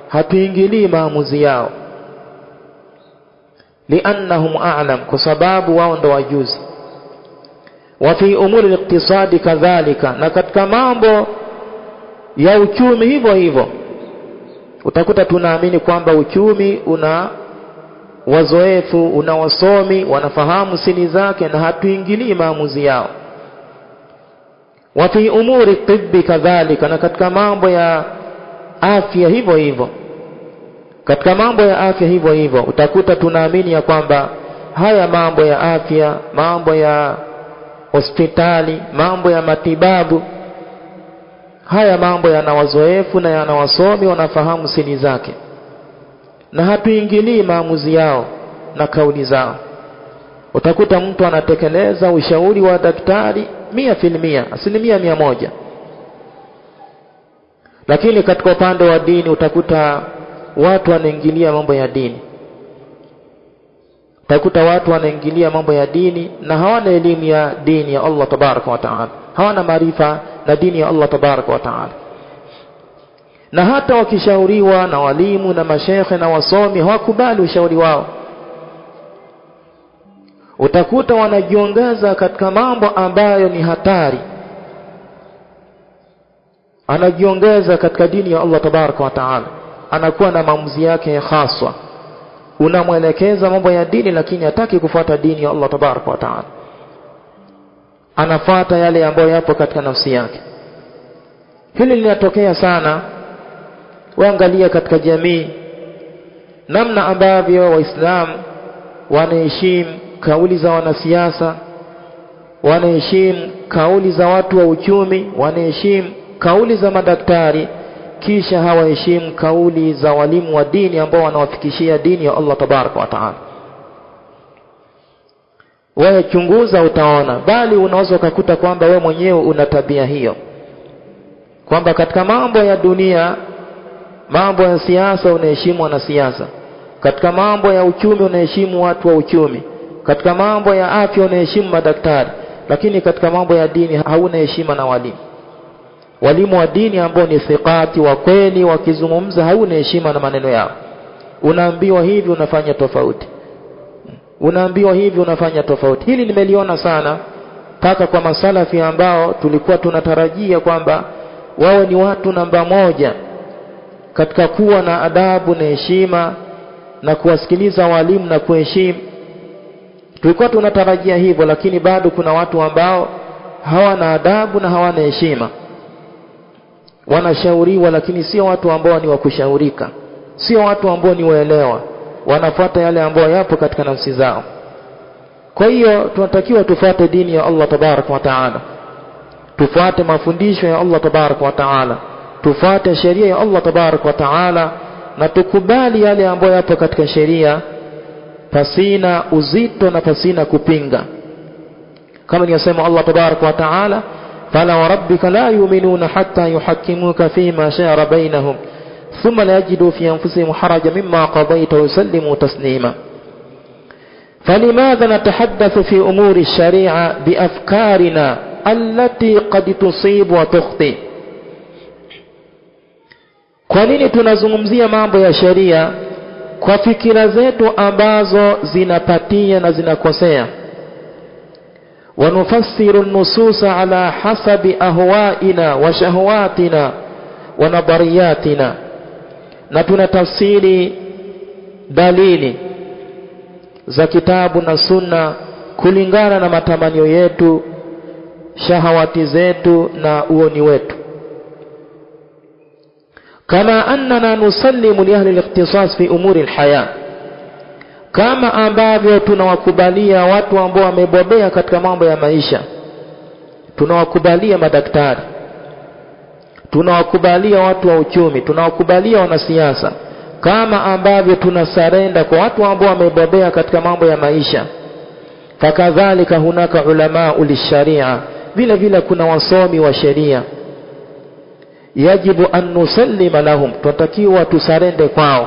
hatuingilii maamuzi yao. Liannahum a'lam, kwa sababu wao ndo wajuzi. Wa fi umuri al-iqtisadi kadhalika, na katika mambo ya uchumi hivyo hivyo. Utakuta tunaamini kwamba uchumi una wazoefu, una wasomi, wanafahamu siri zake, na hatuingilii maamuzi yao. Wa fi umuri tibbi kadhalika, na katika mambo ya afya hivyo hivyo. Katika mambo ya afya hivyo hivyo utakuta tunaamini ya kwamba haya mambo ya afya, mambo ya hospitali, mambo ya matibabu, haya mambo yana wazoefu na yana wasomi, wanafahamu siri zake, na hatuingilii maamuzi yao na kauli zao. Utakuta mtu anatekeleza ushauri wa daktari 100%, 100%. Lakini katika upande wa dini utakuta watu wanaingilia mambo ya dini. Utakuta watu wanaingilia mambo ya dini na hawana elimu ya dini ya Allah tabaraka wa taala, hawana maarifa na dini ya Allah tabaraka wa taala. Na hata wakishauriwa na walimu na mashekhe na wasomi, hawakubali ushauri wao. Utakuta wanajiongeza katika mambo ambayo ni hatari, anajiongeza katika dini ya Allah tabaraka wa taala, anakuwa na maamuzi yake haswa. Unamwelekeza mambo ya dini, lakini hataki kufuata dini ya Allah tabaraka wa taala, anafuata yale ambayo yapo katika nafsi yake. Hili linatokea sana. Waangalia katika jamii namna ambavyo Waislamu wanaheshimu kauli za wanasiasa, wanaheshimu kauli za watu wa uchumi, wanaheshimu kauli za madaktari, kisha hawaheshimu kauli za walimu wa dini ambao wanawafikishia dini ya Allah tabaraka wa taala. Wewe chunguza utaona, bali unaweza kukuta kwamba wewe mwenyewe una tabia hiyo, kwamba katika mambo ya dunia, mambo ya siasa unaheshimu wanasiasa, katika mambo ya uchumi unaheshimu watu wa uchumi, katika mambo ya afya unaheshimu madaktari, lakini katika mambo ya dini hauna heshima na walimu. Walimu wa dini ambao ni thiqati wa kweli, wakizungumza hauna heshima na maneno yao. Unaambiwa hivi unafanya tofauti, unaambiwa hivi unafanya tofauti. Hili nimeliona sana mpaka kwa masalafi ambao tulikuwa tunatarajia kwamba wao ni watu namba moja katika kuwa na adabu na heshima na kuwasikiliza walimu na kuheshimu. Tulikuwa tunatarajia hivyo, lakini bado kuna watu ambao hawana adabu na hawana heshima. Wanashauriwa, lakini sio watu ambao ni wa kushaurika, sio watu ambao ni waelewa, wanafuata yale ambayo yapo katika nafsi zao. Kwa hiyo tunatakiwa tufuate dini ya Allah tabaraka wa taala, tufuate mafundisho ya Allah tabaraka wa taala, tufuate sheria ya Allah tabaraka wa taala, na tukubali yale ambayo yapo katika sheria pasina uzito na pasina kupinga. Kama niyasema Allah tabaraka wa taala, fala wa rabbika la yu'minuna hatta yuhakkimuka fima shajara bainahum thumma la yajidu fi anfusihim harajan mimma qadayta wa yusallimu taslima. فلماذا نتحدث في أمور الشريعة بأفكارنا التي قد تصيب وتخطئ؟ kwa nini tunazungumzia mambo ya sheria kwa fikira zetu ambazo zinapatia na zinakosea? ونفسر النصوص على حسب أهوائنا وشهواتنا ونظرياتنا, na tunatafsiri dalili za kitabu na sunna kulingana na matamanio yetu, shahawati zetu na uoni wetu. Kama annana nusallimu li ahli al-ikhtisas fi umuri al-haya, kama ambavyo tunawakubalia watu ambao wamebobea katika mambo ya maisha, tunawakubalia madaktari, tunawakubalia watu wa uchumi, tunawakubalia wanasiasa, kama ambavyo tunasarenda kwa watu ambao wamebobea katika mambo ya maisha. Fakadhalika hunaka ulama ulisharia vile vile kuna wasomi wa sheria. Yajibu an nusallima lahum, tunatakiwa tusarende kwao.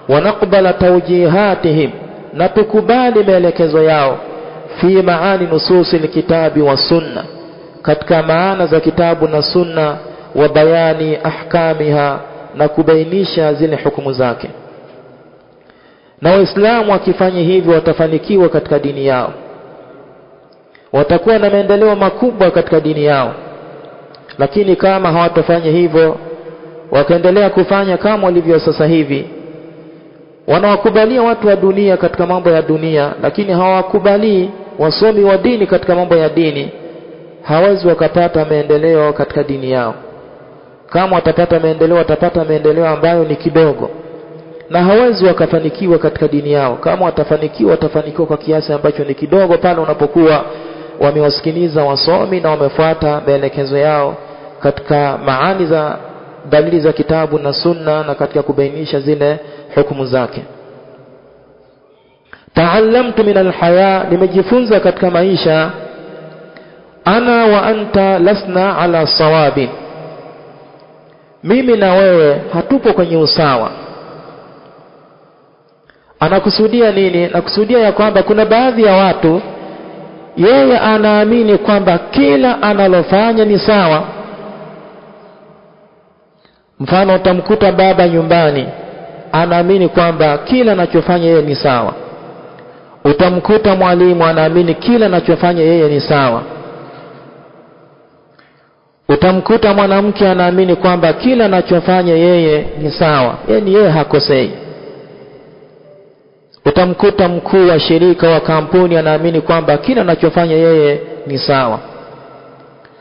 Wa naqbala tawjihatihim, na tukubali maelekezo yao. Fi maani nususi alkitabi wa sunna, katika maana za kitabu na sunna. Wa bayani ahkamiha, na kubainisha zile hukumu zake. Na waislamu wakifanya hivyo watafanikiwa katika dini yao, watakuwa na maendeleo makubwa katika dini yao. Lakini kama hawatafanya hivyo, wakaendelea kufanya kama walivyo sasa hivi, wanawakubalia watu wa dunia katika mambo ya dunia, lakini hawakubali wasomi wa dini katika mambo ya dini, hawezi wakapata maendeleo katika dini yao. Kama watapata maendeleo, watapata maendeleo ambayo ni kidogo, na hawezi wakafanikiwa katika dini yao. Kama watafanikiwa, watafanikiwa kwa kiasi ambacho ni kidogo, pale unapokuwa wamewasikiliza wasomi na wamefuata maelekezo yao katika maani za dalili za kitabu na sunna, na katika kubainisha zile hukumu zake. Ta'allamtu min alhaya, nimejifunza katika maisha. Ana wa anta lasna ala sawabin, mimi na wewe hatupo kwenye usawa. Anakusudia nini? Nakusudia ya kwamba kuna baadhi ya watu, yeye anaamini kwamba kila analofanya ni sawa. Mfano, utamkuta baba nyumbani anaamini kwamba kila anachofanya yeye ni sawa. Utamkuta mwalimu anaamini kila anachofanya yeye ni sawa. Utamkuta mwanamke anaamini kwamba kila anachofanya yeye ni sawa, yaani yeye hakosei. Utamkuta mkuu wa shirika wa kampuni anaamini kwamba kila anachofanya yeye ni sawa.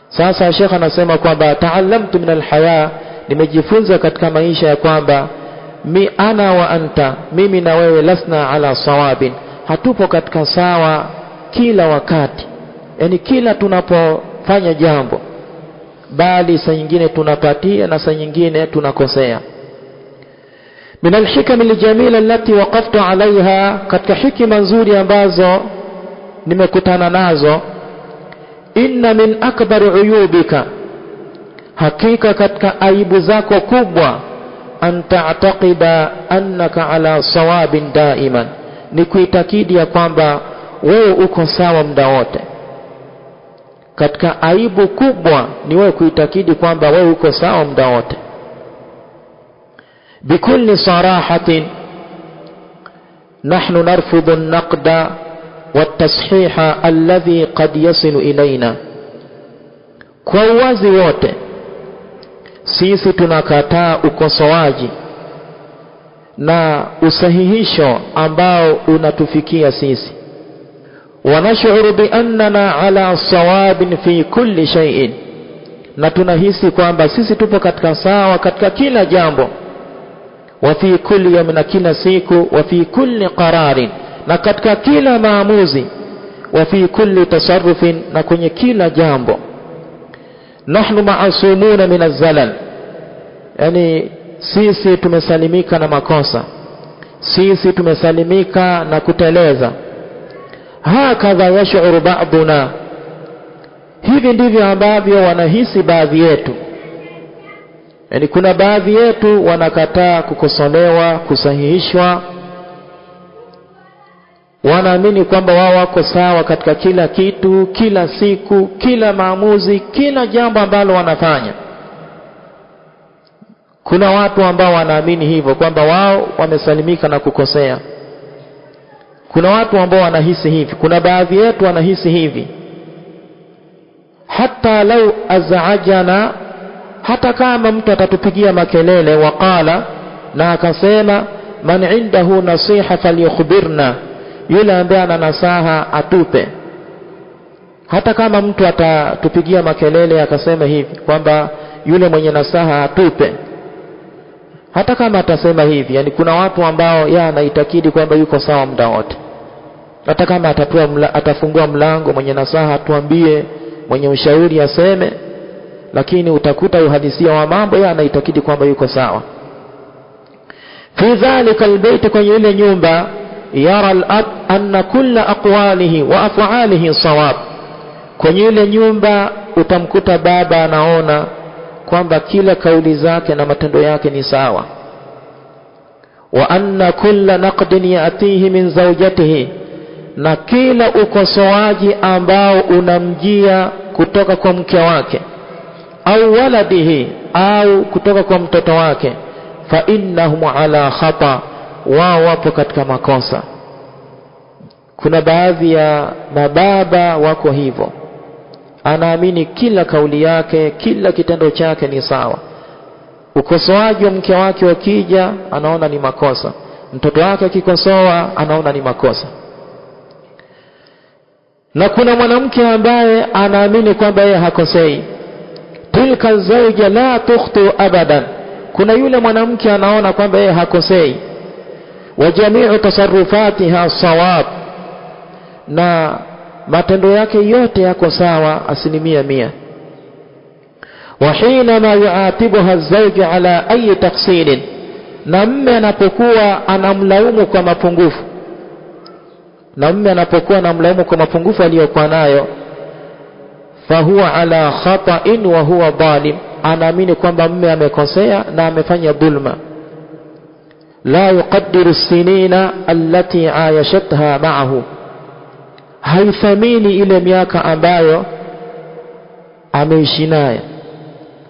Sasa Sheikh anasema kwamba ta'allamtu min alhaya, nimejifunza katika maisha ya kwamba ana wa anta, mimi na wewe, lasna ala sawabin, hatupo katika sawa kila wakati. Yaani kila tunapofanya jambo, bali saa nyingine tunapatia na saa nyingine tunakosea. Min alhikam aljamila allati waqaftu alaiha, katika hikima nzuri ambazo nimekutana nazo. Inna min akbar uyubika, hakika katika aibu zako kubwa, an ta'taqida annaka ala sawabin daiman, ni kuitakidi ya kwamba wewe uko sawa muda wote. Katika aibu kubwa ni wewe kuitakidi kwamba wewe uko sawa muda wote. Bikulli sarahatin nahnu narfudhu an-naqda wat-tashiha alladhi qad yasilu ilayna, kwa uwazi wote sisi tunakataa ukosoaji na usahihisho ambao unatufikia sisi. Wanashuru bi annana ala sawabin fi kulli shay'in, na tunahisi kwamba sisi tupo katika sawa katika kila jambo. Wa fi kulli yawmin, kila siku. Wa fi kulli qararin, na katika kila maamuzi. Wa fi kulli tasarrufin, na kwenye kila jambo. Nahnu ma'asumuna min az-zalal, yani sisi tumesalimika na makosa, sisi tumesalimika na kuteleza. Hakadha yash'uru ba'duna, hivi ndivyo ambavyo wanahisi baadhi yetu. Yani kuna baadhi yetu wanakataa kukosolewa, kusahihishwa. Wanaamini kwamba wao wako sawa katika kila kitu, kila siku, kila maamuzi, kila jambo ambalo wanafanya. Kuna watu ambao wanaamini hivyo kwamba wao wamesalimika na kukosea. Kuna watu ambao wanahisi hivi, kuna baadhi yetu wanahisi hivi. Hata lau az'ajana, hata kama mtu atatupigia makelele, waqala, na akasema, man indahu nasiha falyukhbirna, yule ambaye ana nasaha atupe. Hata kama mtu atatupigia makelele akasema hivi kwamba yule mwenye nasaha atupe, hata kama atasema hivi, yani kuna watu ambao anaitakidi kwamba yuko sawa muda wote. Hata kama atafungua mlango, mwenye nasaha atuambie, mwenye ushauri aseme, lakini utakuta uhalisia wa mambo anaitakidi kwamba yuko sawa. Fi dhalika albayt, kwenye ile nyumba, yara al-ab anna kulla aqwalihi wa af'alihi sawab, Kwenye ile nyumba utamkuta baba anaona kwamba kila kauli zake na matendo yake ni sawa. Wa anna kulla naqdin yatihi min zawjatihi, na kila ukosoaji ambao unamjia kutoka kwa mke wake au waladihi au kutoka kwa mtoto wake, fa innahum ala khata, wao wapo katika makosa. Kuna baadhi ya mababa wako hivyo, anaamini kila kauli yake, kila kitendo chake ni sawa. Ukosoaji wa mke wake wakija anaona ni makosa, mtoto wake akikosoa anaona ni makosa. Na kuna mwanamke ambaye anaamini kwamba yeye hakosei, tilka zawja la tukhti abadan. Kuna yule mwanamke anaona kwamba yeye hakosei, wa jami'u tasarrufatiha sawab, na matendo yake yote yako sawa 100%. Wa hina ma yu'atibuha az-zawju ala ayi taqsirin, na mume anapokuwa anamlaumu kwa mapungufu, aliyokuwa nayo, fahuwa ala khata'in wa huwa dhalim, anaamini kwamba mume amekosea na amefanya dhulma. La yuqaddiru as-sinina allati ayashatha ma'ahu, haithamini ile miaka ambayo ameishi naye.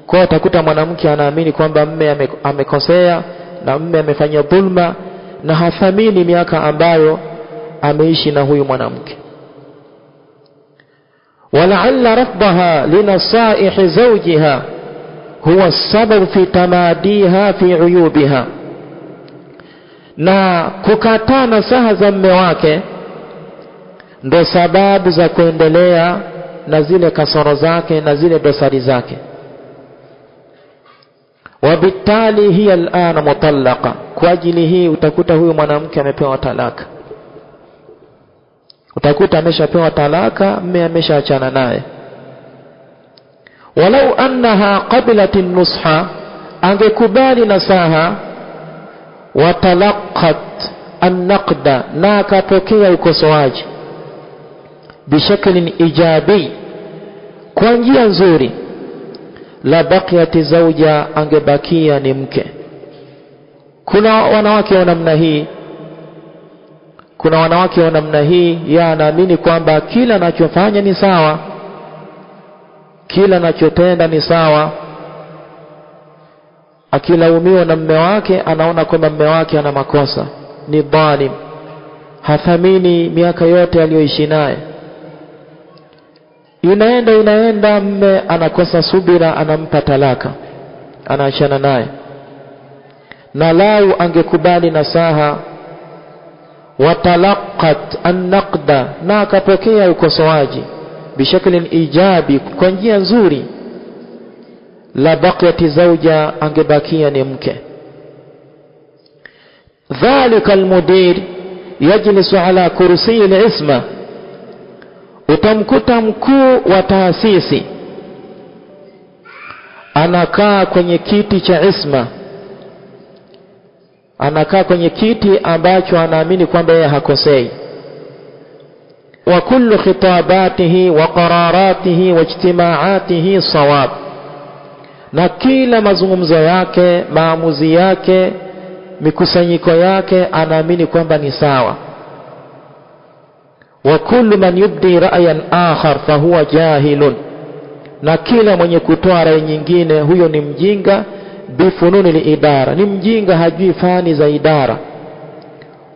Kwa utakuta mwanamke anaamini kwamba mume amekosea na mume amefanya dhulma, na hathamini miaka ambayo ameishi na huyu mwanamke. Wala'alla rafdaha linasaihi zawjiha huwa sabab fi tamadiha fi uyubiha, na kukataa nasaha za mume wake ndo sababu za kuendelea na zile kasoro zake na zile dosari zake. Wabitali hiya al'ana mutallaqa, kwa ajili hii utakuta huyu mwanamke amepewa talaka. Utakuta ameshapewa talaka, mume ameshaachana naye. Walau annaha qabilat an-nusha, angekubali nasaha, wa talaqat an-naqda, na akapokea ukosoaji bishaklin ijabi, kwa njia nzuri, la baqiyati zawja, angebakia ni mke. Kuna wanawake wa namna hii, anaamini kwamba kila anachofanya ni sawa, kila anachotenda ni sawa. Akilaumiwa na mume wake anaona kwamba mume wake ana makosa, ni dhalim, hathamini miaka yote aliyoishi naye. Inaenda mume anakosa subira, anampa talaka, anaachana naye. Na lau angekubali nasaha, watalaqat an-naqda, na akapokea ukosoaji bishaklin ijabi, kwa njia nzuri, la baqiyati zawja, angebakia ni mke. Dhalika al-mudir yajlisu ala kursi al-isma, utamkuta mkuu wa taasisi anakaa kwenye kiti cha isma, anakaa kwenye kiti ambacho anaamini kwamba yeye hakosei. Wa kullu khitabatihi wa qararatihi wa ijtimaatihi sawab, na kila mazungumzo yake, maamuzi yake, mikusanyiko yake anaamini kwamba ni sawa. Wa kullu man yubdi ra'yan akhar fahuwa jahilun, na kila mwenye kutoa rai nyingine huyo ni mjinga. Bifununi liidara, ni mjinga, hajui fani za idara.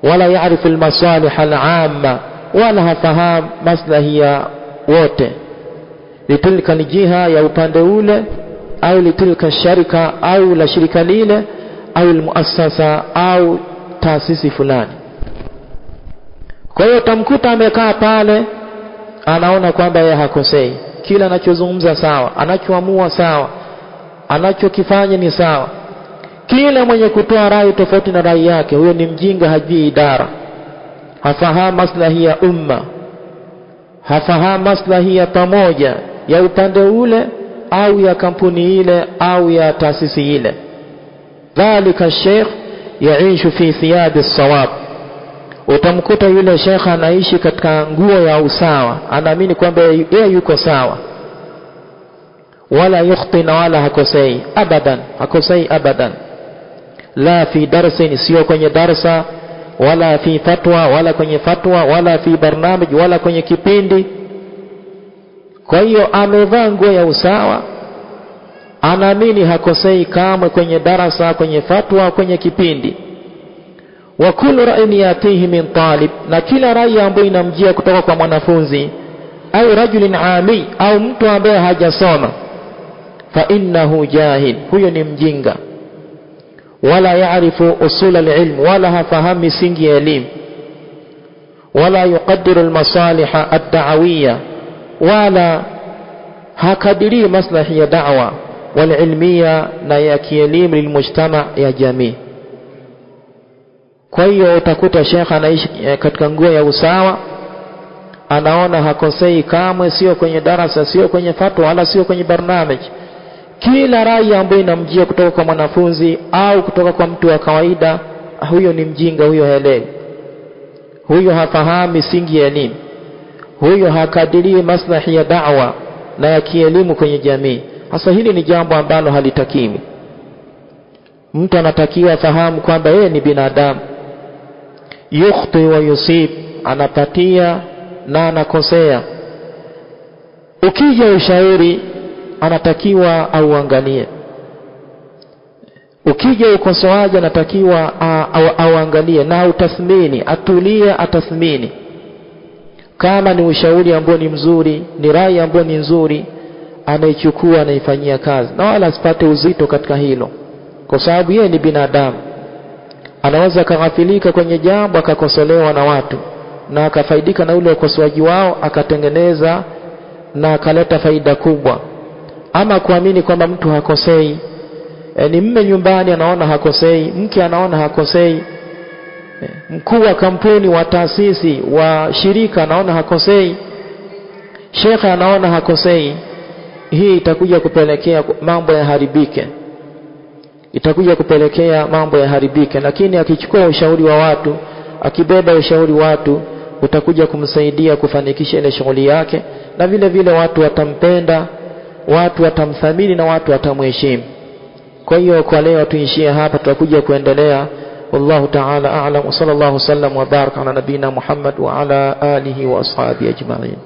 Wala yaarifu almasalih al'amma, wala hafahamu maslahi ya wote. Litilka ni jiha ya upande ule, au litilka sharika, au la shirika lile, au almuassasa, au taasisi fulani. Kwa hiyo tamkuta amekaa pale, anaona kwamba yeye hakosei, kila anachozungumza sawa, anachoamua sawa, anachokifanya ni sawa. Kila mwenye kutoa rai tofauti na rai yake, huyo ni mjinga, hajui idara, hafahamu maslahi ya umma, hafahamu maslahi ya pamoja ya upande ule au ya kampuni ile au ya taasisi ile. Dhalika sheikh yaishu fi thiyab as-sawab, utamkuta yule shekha anaishi katika nguo ya usawa, anaamini kwamba yeye yuko sawa, wala yukhti na wala hakosei abadan, hakosei abadan, la fi darsin, sio kwenye darsa, wala fi fatwa, wala kwenye fatwa, wala fi barnamij, wala kwenye kipindi. Kwa hiyo amevaa nguo ya usawa, anaamini hakosei kamwe kwenye darasa, kwenye fatwa, kwenye kipindi. Wa kullu ra'in yatihi min talib, na kila rai ambayo inamjia kutoka kwa mwanafunzi au rajulin ami, au mtu ambaye hajasoma, fa innahu jahil, huyo ni mjinga. Wala yaarifu usul al-ilm, wala hafahamu misingi ya elimu. Wala yuqaddiru al-masalih ad-da'awiyya, wala hakadiri maslahi ya da'wa wal ilmiya na ya kielimu lilmujtama, ya jamii. Kwa hiyo utakuta shekha anaishi katika nguo ya usawa, anaona hakosei kamwe, sio kwenye darasa, sio kwenye fatwa, wala sio kwenye barnamij. Kila rai ambayo inamjia kutoka kwa mwanafunzi au kutoka kwa mtu wa kawaida, huyo ni mjinga, huyo haelewi, huyo hafahamu misingi ya elimu, huyo hakadirii maslahi ya da'wa na ya kielimu kwenye jamii. Hasa hili ni jambo ambalo halitakiwi. Mtu anatakiwa afahamu kwamba yeye ni binadamu, yukhti wa yusib, anapatia na anakosea. Ukija ushauri anatakiwa auangalie, ukija ukosoaji anatakiwa auangalie na utathmini, atulie, atathmini kama ni ushauri ambao ni mzuri, ni rai ambayo ni nzuri, anaichukua, anaifanyia kazi, na wala asipate uzito katika hilo, kwa sababu yeye ni binadamu. Anaweza kaghafilika kwenye jambo, akakosolewa na watu na akafaidika na ule ukosoaji wao, akatengeneza na akaleta faida kubwa. Ama kuamini kwamba mtu hakosei, ni mme nyumbani anaona hakosei, mke anaona hakosei, mkuu wa kampuni, wa taasisi, wa shirika anaona hakosei, shekha anaona hakosei, hii itakuja kupelekea mambo yaharibike, itakuja kupelekea mambo yaharibike. Lakini akichukua ushauri wa watu, akibeba ushauri watu, utakuja kumsaidia kufanikisha ile shughuli yake, na vile vile watu watampenda, watu watamthamini, na watu watamheshimu. Kwa hiyo kwa leo tuishie hapa, tutakuja kuendelea. Wallahu ta'ala a'lam, wa sallallahu sallam wa baraka ala nabina Muhammad wa ala alihi wa ashabihi ajma'in.